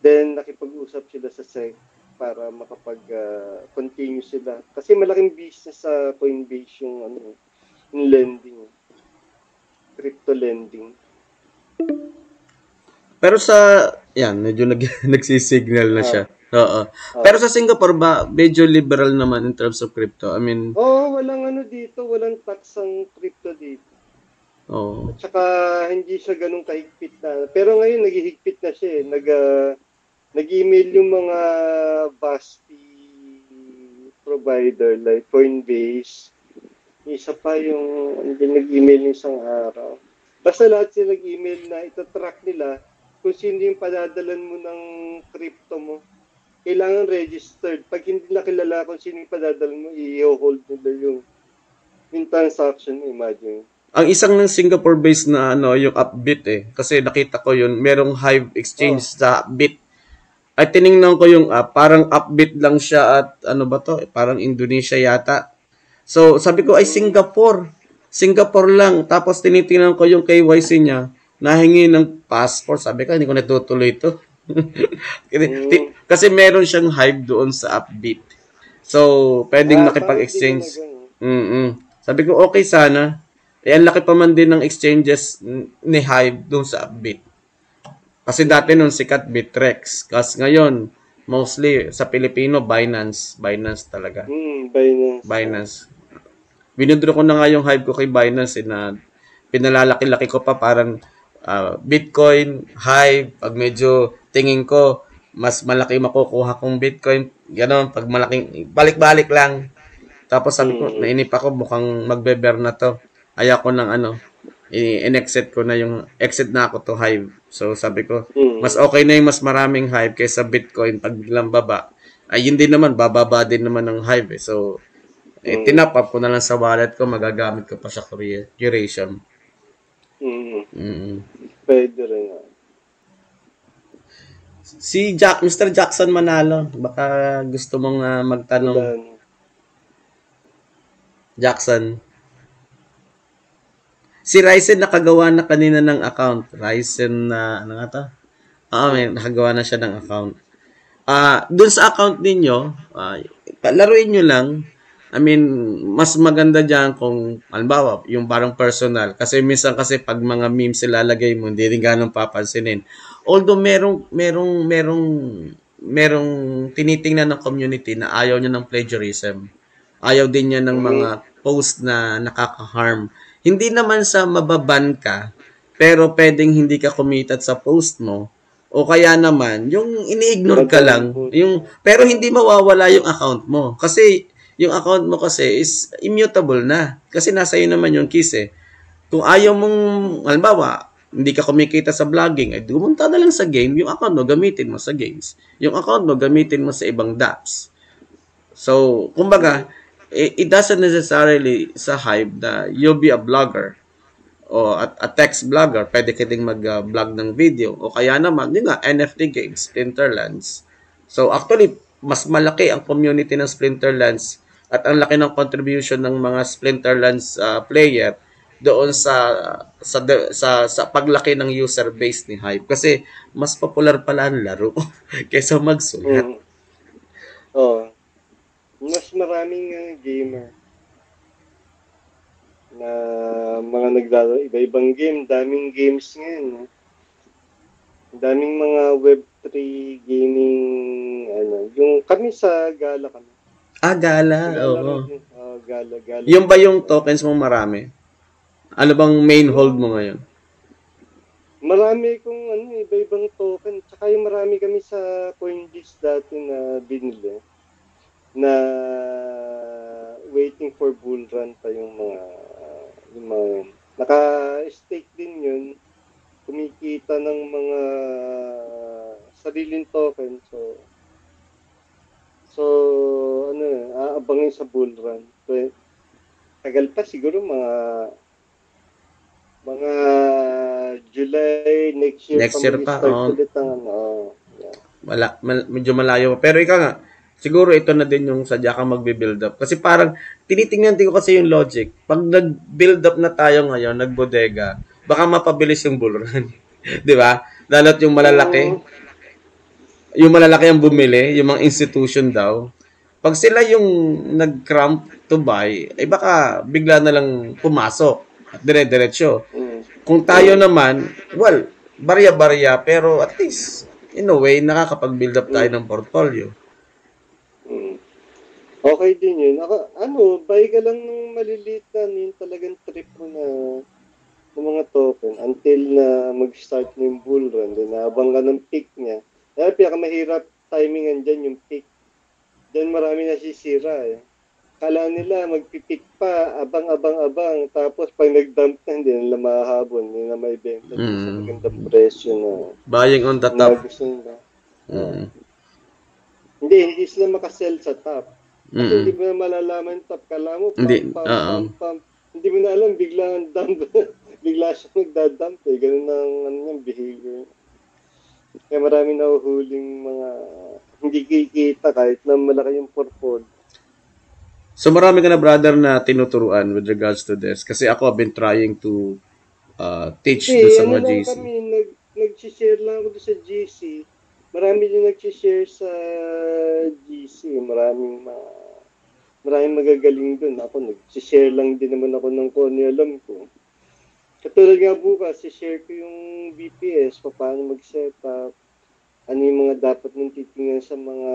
Then nakipag-usap sila sa SEC para makapag-continue sila. Kasi malaking business sa Coinbase yung lending. Crypto lending. Pero sa yan, medyo nagsisignal na siya. Oo. Pero sa Singapore ba, medyo liberal naman in terms of crypto? I mean, walang dito, walang tax ang crypto dito. oh. At saka hindi siya ganun kahigpit na. Pero ngayon naghihigpit na siya eh. Nag-email yung mga Basti provider like Coinbase. Isa pa yung nag-email yung isang araw. Basta lahat sila nag-email na itatrack nila kung sino yung padadalan mo ng crypto mo. Kailangan registered. Pag hindi na kilala kung sino yung padadalan mo, i-hold nila yung transaction, imagine. Ang isang ng Singapore-based na yung Upbit eh. Kasi nakita ko yun, merong Hive exchange sa Upbit. Ay tiningnan ko yung app, parang Upbit lang siya at ano ba to? Parang Indonesia yata. So sabi ko ay Singapore. Singapore lang. Tapos tinitingnan ko yung KYC niya, nahingi ng passport. Sabi ko hindi ko natutuloy ito. Kasi meron siyang Hive doon sa Upbit. So pwedeng makipag-exchange. Sabi ko okay sana. Ang laki pa man din ng exchanges ni Hive doon sa Upbit. Kasi dati nung sikat Bittrex. Kasi ngayon, mostly sa Pilipino, Binance. Binance talaga. Binance. Binudro ko na nga yung Hive ko kay Binance na pinalalaki-laki ko pa parang Bitcoin, Hive. Pag medyo tingin ko, mas malaki makukuha kong Bitcoin. Ganon, pag malaking, balik-balik lang. Tapos sabi ko, nainip ako, mukhang magbeber na to. Ayoko ng in-exit ko na yung, exit na ako to Hive. So sabi ko, mas okay na yung mas maraming Hive kaysa Bitcoin pag biglang baba. Ay hindi naman, bababa din naman ng Hive eh. So, tinap up ko na lang sa wallet ko, magagamit ko pa sa curation. Pwede rin nga. Si Mr. Jackson Manalo, baka gusto mong magtanong. Jackson. Si Ryzen nakagawa na kanina ng account. Ryzen na, ano nga to? May nakagawa na siya ng account. Dun sa account ninyo, laruin nyo lang. I mean, mas maganda dyan kung, halimbawa, yung parang personal. Kasi minsan kasi pag mga memes ilalagay mo, hindi rin ganun papansinin. Although merong tinitingnan ng community na ayaw niya ng plagiarism. Ayaw din niya ng mga post na nakaka-harm. Hindi naman sa mababan ka, pero pwedeng hindi ka committed sa post mo. O kaya naman, yung ini-ignore ka lang, pero hindi mawawala yung account mo. Kasi, yung account mo kasi is immutable na. Kasi nasa iyo naman yung keys eh. Kung ayaw mong, halimbawa, hindi ka kumikita sa vlogging, ay pumunta na lang sa game, yung account mo gamitin mo sa games. Yung account mo gamitin mo sa ibang dapps. So, kumbaga, it doesn't necessarily sa Hive na you'll be a blogger o a text blogger, pwede ka ding mag-vlog ng video. O kaya naman, yun nga, NFT games, Splinterlands. So, actually, mas malaki ang community ng Splinterlands at ang laki ng contribution ng mga Splinterlands player doon sa paglaki ng user base ni Hive. Kasi, mas popular pala ang laro kaysa magsulat. Mas maraming gamer na mga naglalaro iba-ibang game, daming games ngayon. Daming mga Web3 gaming yung kami sa Gala kami. Gala, oo. Gala. Yung ba yung tokens mo marami? Ano bang main hold mo ngayon? Marami kong iba-ibang token, tsaka yung marami kami sa CoinGeeks dati na binili na waiting for bull run pa yung mga naka-stake din yun, kumikita ng mga sariling token, so aabangin sa bull run. So, tagal pa siguro mga July next year pa ulit ang medyo malayo, pero ikaw nga siguro ito na din yung sadya kang magbe-build up. Kasi parang, tinitingnan ko kasi yung logic. Pag nag-build up na tayo ngayon, nagbodega, baka mapabilis yung bull run. Di ba? Lalo't yung malalaki. Yung malalaki ang bumili, yung mga institution daw. Pag sila yung nag-cramp to buy, ay baka bigla na lang pumasok at dire-diretso. Kung tayo naman, well, barya-barya, pero at least, in a way, nakakapag-build up tayo ng portfolio. Okay din yun. Buy ka lang ng maliliit na yun talagang trip mo na ng mga token until na mag-start na yung bull run. Then naabang ka ng peak niya. Kaya pinakamahirap timingan dyan yung peak. Then marami nasisira eh. Kala nila magpipick pa, abang. Tapos pag nag-dump na, hindi nila mahahabon. Hindi na may benta. Sa magandang presyo na buying on the top. Gusto nila. Hindi sila makasell sa top. Kasi hindi mo na malalaman top. Kala mo, pump. Hindi mo na alam, bigla dump. Bigla siya magdadump eh. Ganun ang behavior. Kaya marami nahuhuling mga hindi kikita kahit na malaki yung portfolio. So marami ka na brother na tinuturuan with regards to this. Kasi ako I've been trying to teach sa mga GC. Nag-share lang ako sa GC. Marami din nag-share sa GC. Maraming magagaling doon. Ako nag-share lang din naman ako ng kung ano alam ko. Katulad nga bukas, share ko yung BPS, paano mag-setup, ano yung mga dapat mong titingnan sa mga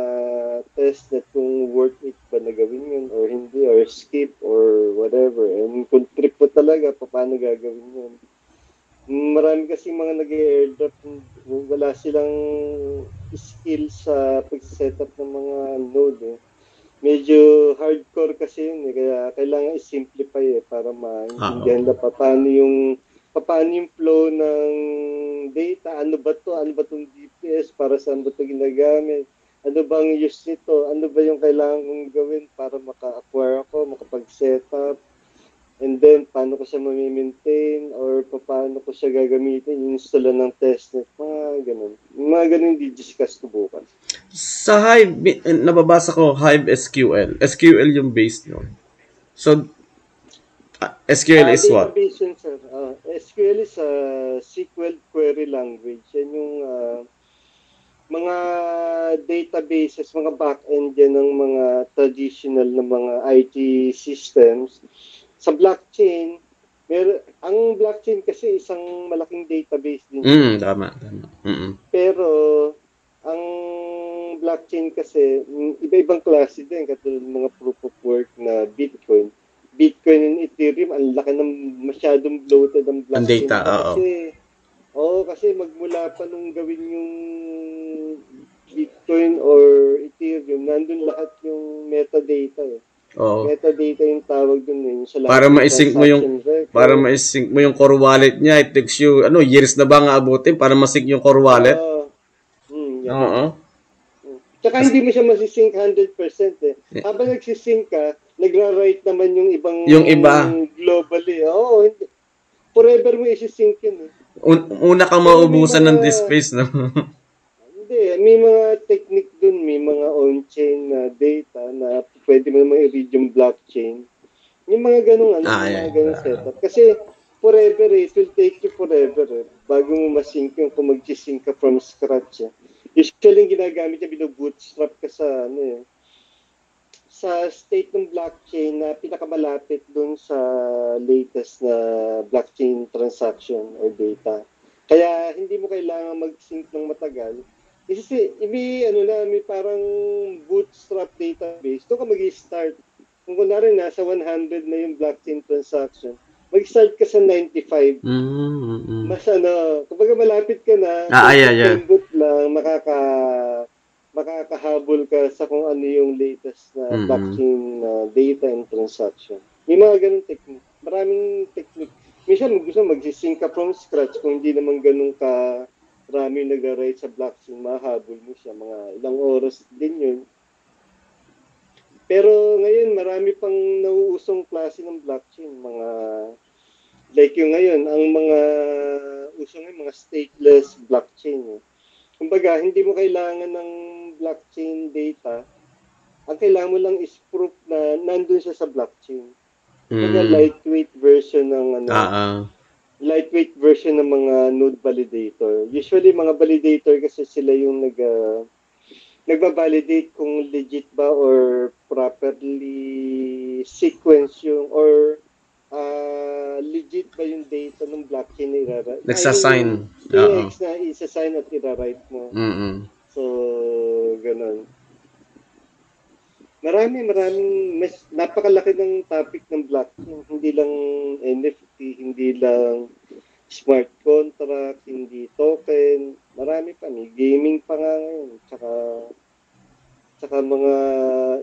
test na kung worth it ba na gawin yun or hindi, or skip, or whatever. And kung trip mo talaga, paano gagawin yun. Marami kasi mga nag-airdrop, wala silang skill sa pag-setup ng mga node eh. Medyo hardcore kasi yun eh, kaya kailangan i-simplify eh para maintindihan na paano yung flow ng data, ano ba itong GPS, para saan ba ito ginagamit, ano ba ang use nito, ano ba yung kailangan kong gawin para maka-acquire ako, makapag-setup, and then paano ko siya ma-maintain or paano ko siya gagamitin, yung install ng testnet, mga ganun di-discuss ko bukas. Sa Hive, nababasa ko Hive SQL. SQL yung base nyo. So, SQL is what? Database yun, sir. SQL is SQL query language. Yan yung mga databases, mga back-end yan ng mga traditional na mga IT systems. Sa blockchain, ang blockchain kasi isang malaking database din. Tama. Pero ang blockchain kasi, iba-ibang klase din, katulad ng mga proof of work na Bitcoin. Bitcoin and Ethereum, ang laki ng masyadong bloated ang blockchain. Ang data, kasi magmula pa nung gawin yung Bitcoin or Ethereum, nandun lahat yung metadata eh. Oo. Metadata yung tawag dun eh. Para ma-sync mo yung core wallet niya, it takes you years na ba nga abutin para ma-sync yung core wallet? Oo. Tsaka hindi mo siya masisync 100% eh. Habang nagsisync ka, nagra-write naman yung iba globally. Oo, forever mo isi-sync yun eh. Una kang maubusan ng disk space, no? Hindi, may mga technique dun, may mga on-chain na data na pwede mo naman i-read yung blockchain. Yung mga ganung setup. Kasi forever it will take you forever bago mo ma-sync yung kung mag-sync ka from scratch eh. Usually yung ginagamit niya, bino-bootstrap ka sa state ng blockchain na pinakamalapit dun sa latest na blockchain transaction or data. Kaya hindi mo kailangan mag-sync ng matagal. Kasi may parang bootstrap database. Doon ka mag-start. Kung kunwari nasa 100 na yung blockchain transaction, mag-start ka sa 95. Mas kumbaga malapit ka na, boot lang, makakahabol ka sa kung ano yung latest na blockchain data and transaction. May mga ganun technique. Maraming technique. Minsan gusto mag-sync ka from scratch kung hindi naman ganun ka marami nag-write sa blockchain, mahabol mo siya. Mga ilang oras din yun. Pero ngayon, marami pang nauusong klase ng blockchain. Like yung ngayon, ang mga uso ngayon, mga stateless blockchain. Kumbaga, hindi mo kailangan ng blockchain data. Ang kailangan mo lang is proof na nandun siya sa blockchain. Kumbaga, lightweight version ng lightweight version ng mga node validator. Usually, mga validator kasi sila yung nagba-validate kung legit ba or properly sequence yung or legit ba yung data ng blockchain na i-write. Nagsasign. TX na isa-sign at i-write mo. So, ganun. Maraming napakalaki ng topic ng blockchain. Hindi lang NFT, hindi lang smart contract, hindi token. Marami pa. May gaming pa nga ngayon. Tsaka mga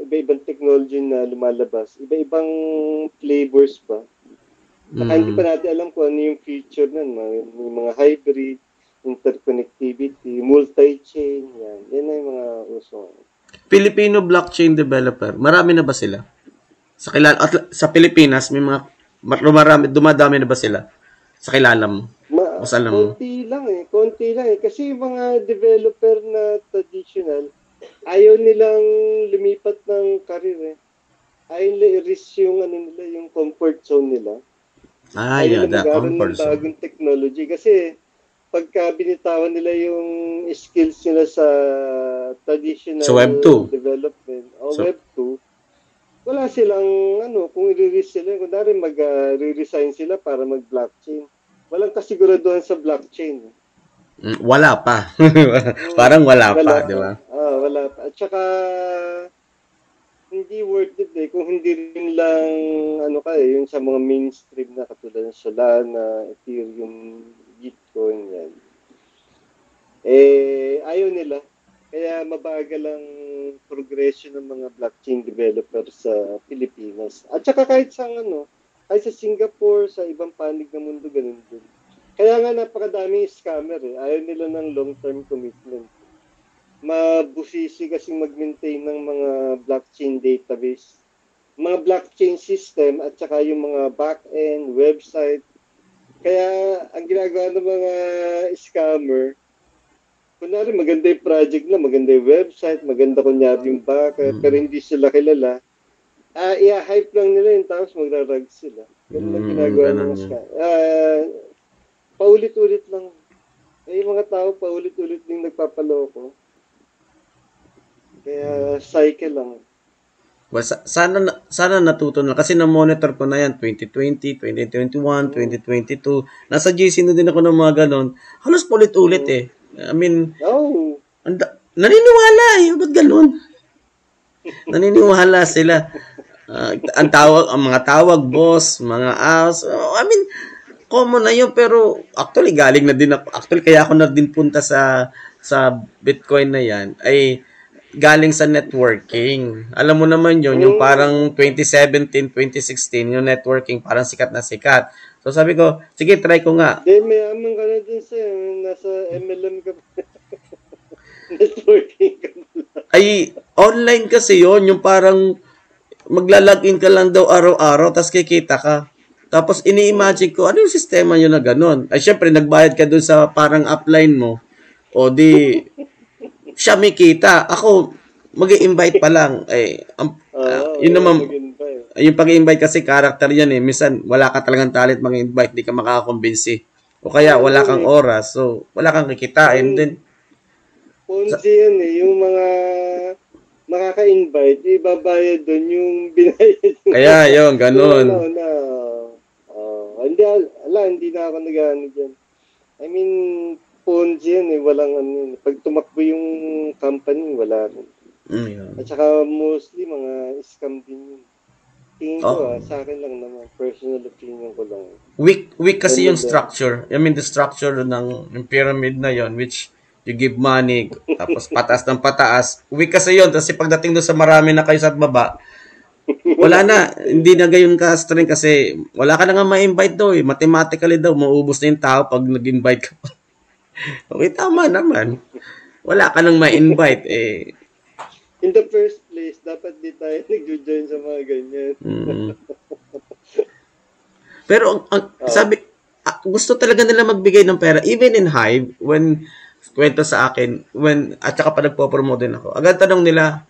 iba-ibang technology na lumalabas. Iba-ibang flavors pa. Saka hindi pa natin alam kung ano yung future nun. May mga hybrid, interconnectivity, multi-chain. Yan na yung mga uso. Filipino blockchain developer, marami na ba sila? Sa Pilipinas, may dumadami na ba sila? Sa kilala mo? Konti lang eh. Kasi yung mga developer na traditional, ayaw nilang lumipat ng career eh. Ayaw nila i-risk yung comfort zone nila. Ayaw nila magkaroon ng bagong technology. Kasi pagka binitawan nila yung skills nila sa traditional Web 2 development o Web 2, wala silang kung i-risk sila, kunwari mag-resign sila para mag-blockchain. Walang kasiguraduhan sa blockchain. Wala pa. Parang wala pa, di ba? Wala pa. At saka hindi worth it eh kung hindi rin lang yung sa mga mainstream na katulad ng Solana, Ethereum, Bitcoin, yan. Ayaw nila. Kaya mabagal ang progression ng mga blockchain developers sa Pilipinas. At saka kahit sa Singapore, sa ibang panig ng mundo, ganun din. Kaya nga napakadaming scammer eh. Ayaw nila ng long-term commitment. Mabusisi kasi mag-maintain ng mga blockchain database, mga blockchain system, at saka yung mga back-end, website. Kaya ang ginagawa ng mga scammer, kunwari maganda yung project na, maganda yung website, maganda kunyari yung backer, pero hindi sila kilala, i-hype lang nila yun, tapos magra-rug sila. Ganun lang ginagawa ng Ganun mga yun. scam. Paulit-ulit lang. Yung mga tao paulit-ulit din nagpapaloko. Kaya cycle lang. Well, sana natuto na kasi na-monitor ko na yan 2020, 2021, Mm. 2022. Nasa GC na din ako ng mga ganon. Halos ulit-ulit Mm. eh. I mean, Oh. naniniwala eh. Ba't ganon? Naniniwala sila. Ang mga tawag, boss, mga house. I mean, common na yun pero actually galing na din ako. Actually kaya ako na din punta sa Bitcoin na yan ay galing sa networking. Alam mo naman yun, yung Mm. parang 2017, 2016, yung networking parang sikat na sikat. So sabi ko, sige try ko nga. Then mayaman ka na din sa'yo. Nasa MLM ka pa. Networking ka pa. Ay online kasi yon yung parang magla-login ka lang daw araw-araw tapos kikita ka. Tapos ini-imagine ko, ano yung sistema nyo na ganun? Ay syempre, nagbayad ka dun sa parang upline mo. O di, siya may kita. Ako, mag-i-invite pa lang. Yun Oo, naman, maganda eh. yung pag-invite kasi character yan eh. Minsan, wala ka talagang talent mag-invite, di ka makakakumbinsi. O kaya, wala Oo kang eh. oras. So, wala kang kikitain. Parang Then, Ponzi yan eh. Yung mga makaka-invite, ibabayad doon yung binayad kaya yun, nung ganun. na. Hindi na ako nag-ano dyan. I mean, Ponzi yan eh. Walang ano yun. Pag tumakbo yung company, wala rin. Yun. At saka mostly mga scam din yun. Tingin ko Oh, sa akin lang naman. Personal opinion ko lang. weak kasi yung MLM. structure. I mean, the structure ng pyramid na yon which you give money, tapos pataas ng pataas. Weak kasi yon kasi pagdating doon sa marami na kayo sa baba, wala na. Hindi na gayon ka-strength kasi wala ka na nga ma-invite daw eh. Mathematically daw, maubos na yung tao pag nag-invite ka. Okay, tama naman. Wala ka nang ma-invite eh. In the first place, dapat di tayo nag-join sa mga ganyan. Mm. Pero Oh. sabi, gusto talaga nila magbigay ng pera. Even in Hive, when kwento sa akin, at saka pa nagpo-promote din ako, agad tanong nila,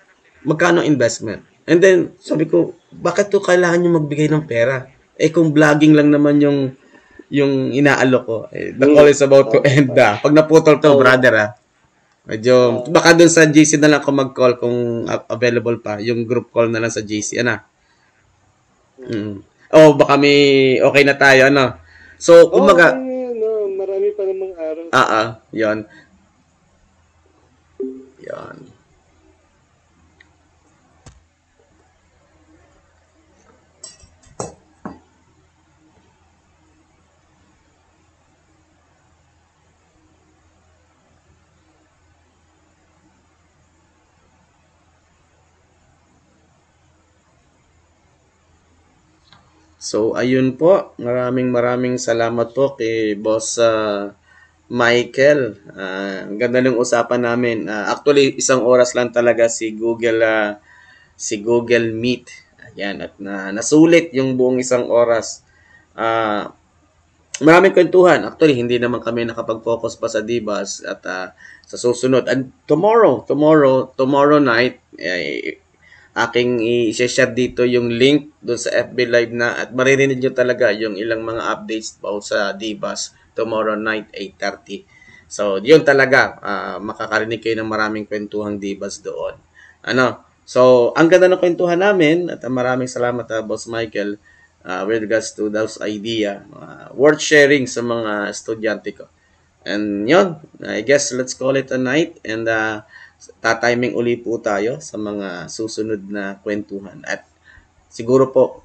magkano investment? And then, sabi ko, bakit to kailangan nyo magbigay ng pera? Eh kung vlogging lang naman yung inaalok ko, the call is about to Tama, end tama. Pag naputol to, Tama. brother medyo, baka dun sa GC na lang ako mag-call kung available pa. Yung group call na lang sa GC. Ano? Oh, baka may okay na tayo, ano? So, Okay kumaga, na yun. No? Marami pa namang araw. yon. Yon. So, ayun po. Maraming salamat po kay Boss Michael. Ang ganda ng usapan namin. Actually, isang oras lang talaga si Google Meet. Ayan, at nasulit yung buong isang oras. Maraming kwentuhan. Actually, hindi naman kami nakapag-focus pa sa Divas at sa susunod. And tomorrow night, aking i-share dito yung link doon sa FB Live na at maririnig nyo talaga yung ilang mga updates about sa Divas tomorrow night 8:30. So, yun talaga, makakarinig kayo ng maraming kwentuhang Divas doon. So, ang ganda ng kwentuhan namin at maraming salamat Boss Michael with regards to those idea. Worth sharing sa mga estudyante ko. And yun, I guess let's call it a night and tatiming uli po tayo sa mga susunod na kwentuhan. At siguro po,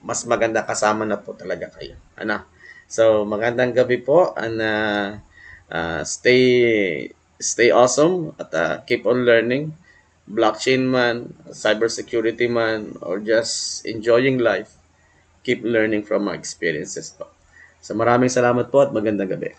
mas maganda kasama na po talaga kayo. So, magandang gabi po and stay awesome at keep on learning. Blockchain man, cybersecurity man, or just enjoying life. Keep learning from our experiences po. So, maraming salamat po at magandang gabi.